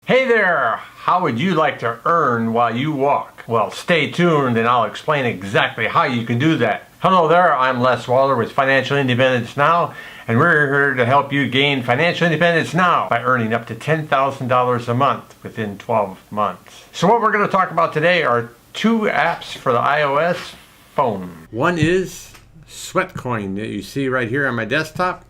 Hey there! How would you like to earn while you walk? Well, stay tuned and I'll explain exactly how you can do that. Hello there, I'm Les Waller with Financial Independence Now, and we're here to help you gain financial independence now by earning up to $10,000 a month within 12 months. So what we're going to talk about today are two apps for the iOS phone. One is Sweatcoin that you see right here on my desktop.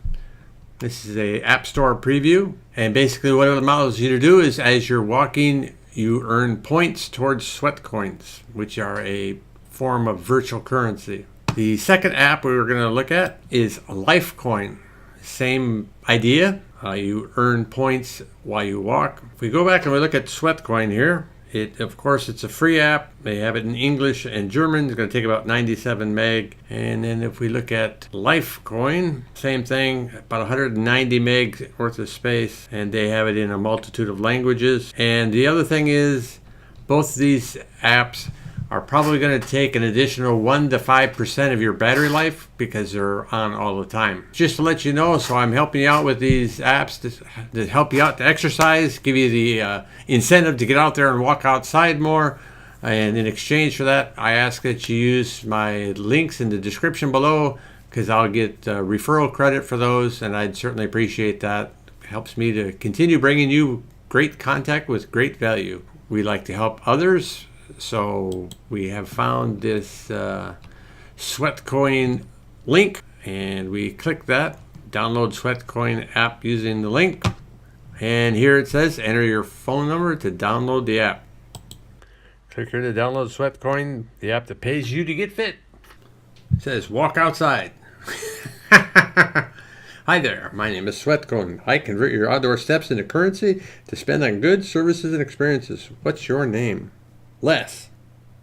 This is a App Store preview, and basically what it allows you to do is as you're walking, you earn points towards Sweatcoins, which are a form of virtual currency. The second app we were going to look at is Lifecoin. Same idea. You earn points while you walk. If we go back and we look at Sweatcoin here, of course, it's a free app. They have it in English and German. It's going to take about 97 meg. And then if we look at Lifecoin, same thing, about 190 meg worth of space. And they have it in a multitude of languages. And the other thing is, both of these apps are probably going to take an additional 1 to 5% of your battery life because they're on all the time. Just to let you know, so I'm helping you out with these apps to help you out to exercise, give you the incentive to get out there and walk outside more. And in exchange for that, I ask that you use my links in the description below because I'll get referral credit for those, and I'd certainly appreciate that. It helps me to continue bringing you great content with great value. We like to help others. So we have found this Sweatcoin link, and we click that, download Sweatcoin app using the link, and here it says enter your phone number to download the app. Click here to download Sweatcoin, the app that pays you to get fit. It says walk outside. Hi there, my name is Sweatcoin. I convert your outdoor steps into currency to spend on goods, services, and experiences. What's your name? Les.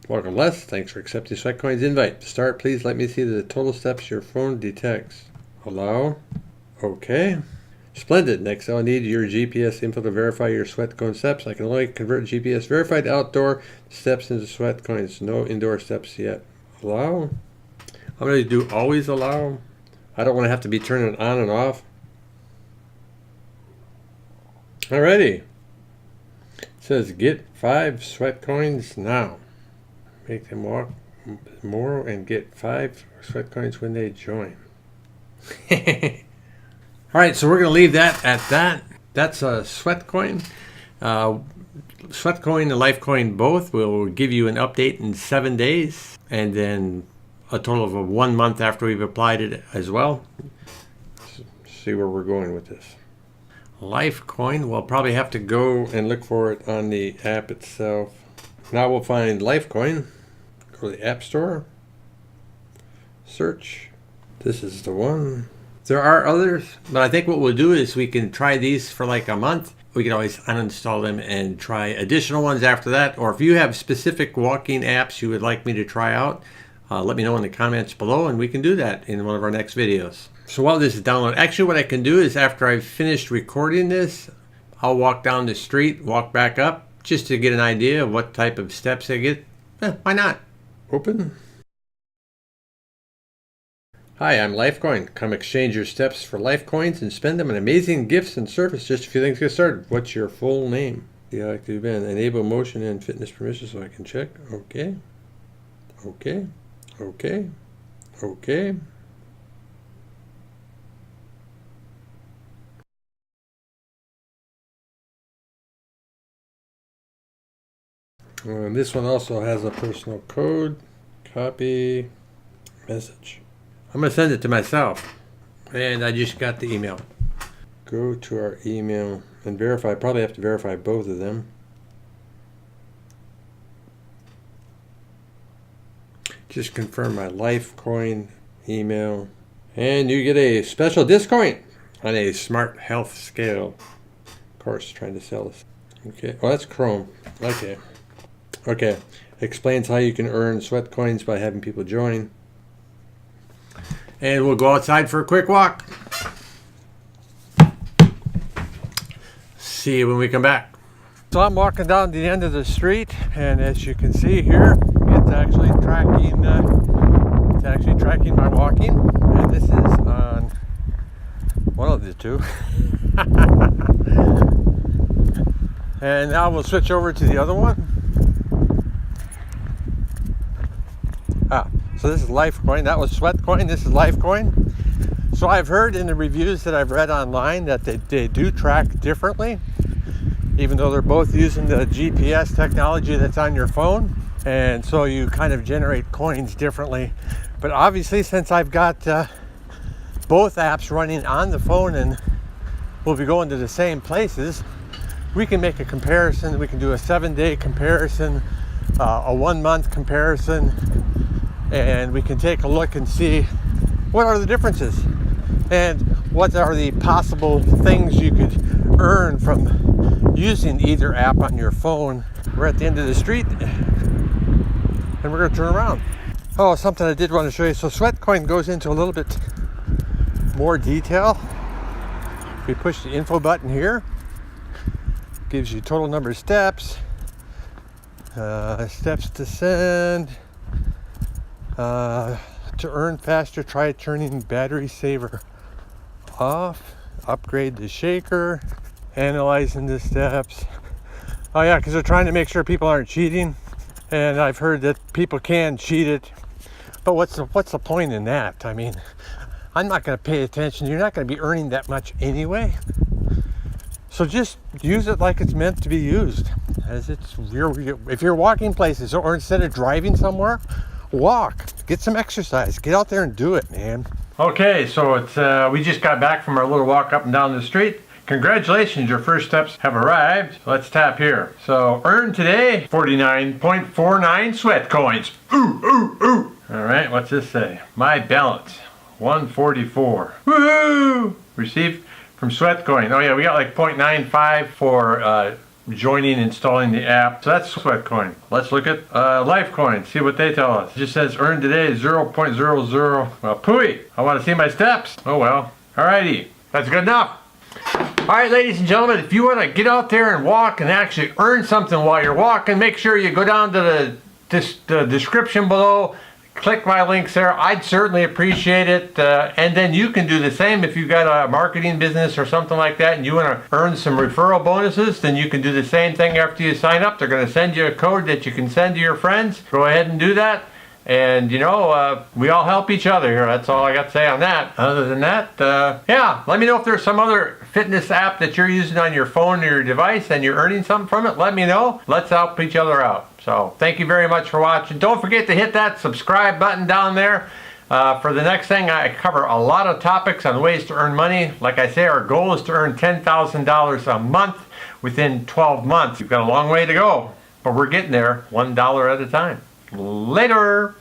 Welcome, Les. Thanks for accepting Sweatcoin's invite. To start, please let me see the total steps your phone detects. Allow. Okay. Splendid. Next, I'll need your GPS info to verify your Sweatcoin steps. I can only convert GPS verified outdoor steps into Sweatcoins. No indoor steps yet. Allow. I'm going to do always allow. I don't want to have to be turning it on and off. Alrighty. It says get 5 Sweatcoins now. Make them walk more and get 5 Sweatcoins when they join. Alright, so we're going to leave that at that. That's a Sweatcoin. Sweatcoin and Lifecoin both will give you an update in 7 days, and then a total of 1 month after we've applied it as well. Let's see where we're going with this. Lifecoin, we'll probably have to go and look for it on the app itself. Now we'll find Lifecoin. Go to the App Store. Search. This is the one. There are others, but I think what we'll do is we can try these for like a month. We can always uninstall them and try additional ones after that. Or if you have specific walking apps you would like me to try out, let me know in the comments below, and we can do that in one of our next videos. So while this is downloaded, actually what I can do is after I've finished recording this, I'll walk down the street, walk back up, just to get an idea of what type of steps I get. Why not? Open. Hi, I'm Lifecoin. Come exchange your steps for Lifecoins and spend them on amazing gifts and service. Just a few things to get started. What's your full name? The active band. Enable motion and fitness permissions so I can check. Okay. Okay. Okay. Okay. And this one also has a personal code. Copy. Message. I'm going to send it to myself. And I just got the email. Go to our email and verify. Probably have to verify both of them. Just confirm my Lifecoin email. And you get a special discount on a smart health scale. Of course, trying to sell this. Okay. Oh, that's Chrome. Okay. Okay. Explains how you can earn Sweatcoins by having people join. And we'll go outside for a quick walk. See you when we come back. So I'm walking down the end of the street, and as you can see here, it's actually tracking my walking, and this is on one of the two. And now we'll switch over to the other one. So this is Lifecoin. That was Sweatcoin. This is Lifecoin. So I've heard in the reviews that I've read online that they do track differently, even though they're both using the GPS technology that's on your phone. And so you kind of generate coins differently. But obviously, since I've got both apps running on the phone and we'll be going to the same places, we can make a comparison. We can do a 7-day comparison, a 1-month comparison, and we can take a look and see what are the differences and what are the possible things you could earn from using either app on your phone. We're at the end of the street and we're going to turn around. Oh, something I did want to show you. So Sweatcoin goes into a little bit more detail. If we push the info button here, it gives you total number of steps, steps to send, to earn faster, try turning battery saver off, upgrade the shaker, analyzing the steps. Oh yeah, because they're trying to make sure people aren't cheating, and I've heard that people can cheat it, but what's the point in that? I mean, I'm not going to pay attention. You're not going to be earning that much anyway, so just use it like it's meant to be used. As if you're walking places, or instead of driving somewhere, walk, get some exercise, get out there and do it, man. Okay, so it's we just got back from our little walk up and down the street. Congratulations, your first steps have arrived. Let's tap here. So earn today 49.49 sweat coins. Ooh, ooh, ooh. All right, what's this say? My balance 144. Woohoo! Received from Sweatcoin. Oh yeah, we got like 0.95 for joining, installing the app. So that's Sweatcoin. Let's look at Lifecoin, see what they tell us. It just says earn today 0.00. Well, pooey, I want to see my steps. Oh well. Alrighty, that's good enough. Alright, ladies and gentlemen, if you want to get out there and walk and actually earn something while you're walking, make sure you go down to the description below. Click my links there. I'd certainly appreciate it. And then you can do the same if you've got a marketing business or something like that and you want to earn some referral bonuses, then you can do the same thing after you sign up. They're going to send you a code that you can send to your friends. Go ahead and do that. And you know, we all help each other here. That's all I got to say on that. Other than that, yeah, let me know if there's some other fitness app that you're using on your phone or your device and you're earning something from it. Let me know. Let's help each other out. So thank you very much for watching. Don't forget to hit that subscribe button down there. For the next thing, I cover a lot of topics on ways to earn money. Like I say, our goal is to earn $10,000 a month within 12 months. We've got a long way to go, but we're getting there $1 at a time. Later.